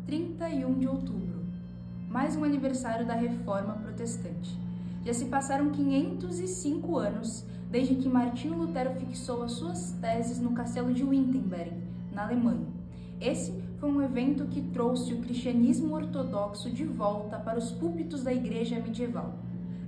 31 de outubro, mais um aniversário da Reforma Protestante. Já se passaram 505 anos desde que Martinho Lutero fixou as suas teses no castelo de Wittenberg, na Alemanha. Esse foi um evento que trouxe o cristianismo ortodoxo de volta para os púlpitos da igreja medieval.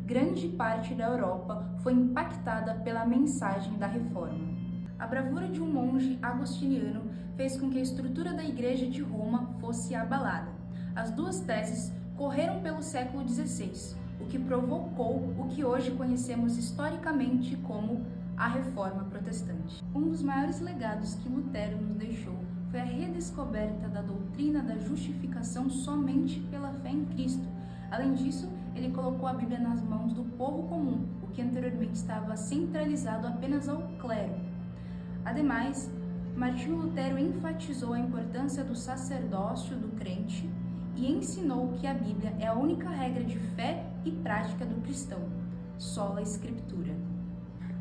Grande parte da Europa foi impactada pela mensagem da Reforma. A bravura de um monge agostiniano fez com que a estrutura da igreja de Roma fosse abalada. As duas teses correram pelo século XVI, o que provocou o que hoje conhecemos historicamente como a Reforma Protestante. Um dos maiores legados que Lutero nos deixou foi a redescoberta da doutrina da justificação somente pela fé em Cristo. Além disso, ele colocou a Bíblia nas mãos do povo comum, o que anteriormente estava centralizado apenas ao clero. Ademais, Martinho Lutero enfatizou a importância do sacerdócio do crente e ensinou que a Bíblia é a única regra de fé e prática do cristão, sola Escritura.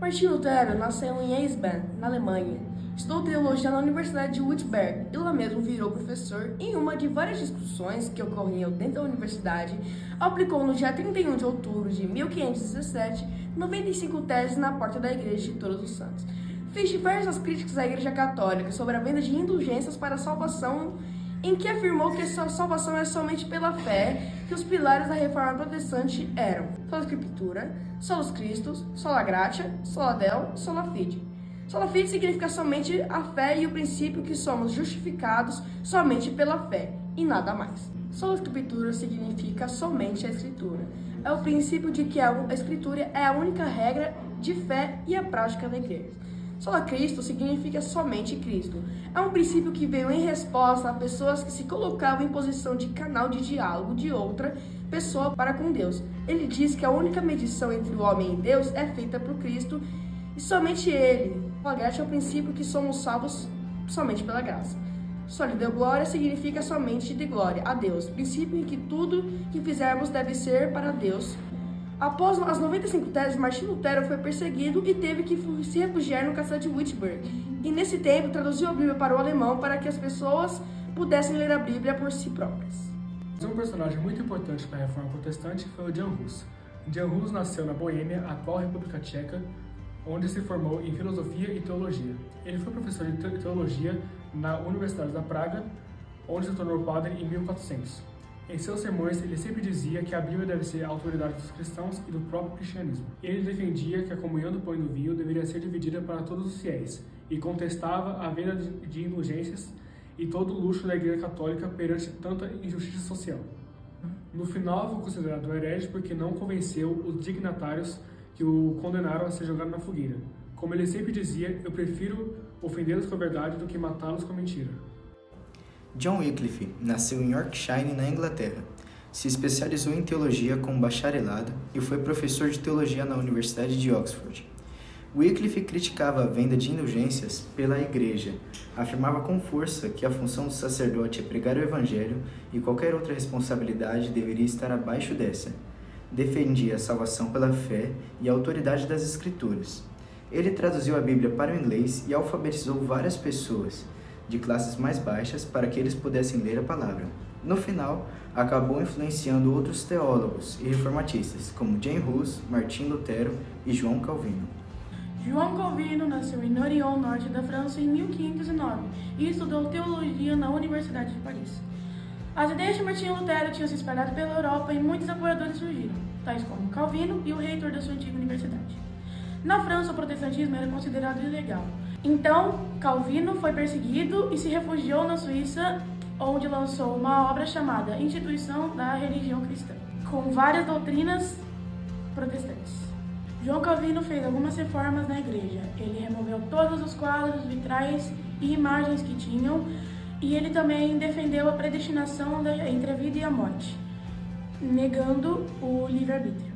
Martinho Lutero nasceu em Eisbach, na Alemanha. Estudou teologia na Universidade de Wittenberg e lá mesmo virou professor em uma de várias discussões que ocorriam dentro da universidade. Aplicou no dia 31 de outubro de 1517 95 teses na porta da Igreja de Todos os Santos. Fez diversas críticas à Igreja Católica sobre a venda de indulgências para a salvação, em que afirmou que essa salvação é somente pela fé, que os pilares da Reforma Protestante eram sola Escritura, solus Christus, sola gratia, sola Deo, sola fide. Sola fide significa somente a fé e o princípio que somos justificados somente pela fé e nada mais. Sola Escritura significa somente a Escritura. É o princípio de que a Escritura é a única regra de fé e a prática da Igreja. Sola Cristo significa somente Cristo. É um princípio que veio em resposta a pessoas que se colocavam em posição de canal de diálogo de outra pessoa para com Deus. Ele diz que a única medição entre o homem e Deus é feita por Cristo e somente Ele. Sola gratia é o princípio que somos salvos somente pela graça. Sola Deo glória significa somente de glória a Deus, princípio em que tudo que fizermos deve ser para Deus. Após as 95 teses, Martinho Lutero foi perseguido e teve que se refugiar no castelo de Wittenberg. E nesse tempo traduziu a Bíblia para o alemão para que as pessoas pudessem ler a Bíblia por si próprias. Um personagem muito importante para a Reforma Protestante foi o Jan Hus. Jan Hus nasceu na Boêmia, atual República Tcheca, onde se formou em filosofia e teologia. Ele foi professor de teologia na Universidade da Praga, onde se tornou padre em 1400. Em seus sermões, ele sempre dizia que a Bíblia deve ser a autoridade dos cristãos e do próprio cristianismo. Ele defendia que a comunhão do pão e do vinho deveria ser dividida para todos os fiéis e contestava a venda de indulgências e todo o luxo da Igreja Católica perante tanta injustiça social. No final, foi considerado herege porque não convenceu os dignatários que o condenaram a ser jogado na fogueira. Como ele sempre dizia, eu prefiro ofendê-los com a verdade do que matá-los com a mentira. John Wycliffe nasceu em Yorkshire, na Inglaterra. Se especializou em teologia com bacharelado e foi professor de teologia na Universidade de Oxford. Wycliffe criticava a venda de indulgências pela Igreja, afirmava com força que a função do sacerdote é pregar o Evangelho e qualquer outra responsabilidade deveria estar abaixo dessa. Defendia a salvação pela fé e a autoridade das Escrituras. Ele traduziu a Bíblia para o inglês e alfabetizou várias pessoas de classes mais baixas para que eles pudessem ler a palavra. No final, acabou influenciando outros teólogos e reformatistas, como Jan Hus, Martinho Lutero e João Calvino. João Calvino nasceu em Norion, norte da França, em 1509 e estudou teologia na Universidade de Paris. As ideias de Martinho Lutero tinham se espalhado pela Europa e muitos apoiadores surgiram, tais como Calvino e o reitor da sua antiga universidade. Na França, o protestantismo era considerado ilegal. Então, Calvino foi perseguido e se refugiou na Suíça, onde lançou uma obra chamada Instituição da Religião Cristã, com várias doutrinas protestantes. João Calvino fez algumas reformas na igreja. Ele removeu todos os quadros, vitrais e imagens que tinham, e ele também defendeu a predestinação entre a vida e a morte, negando o livre-arbítrio.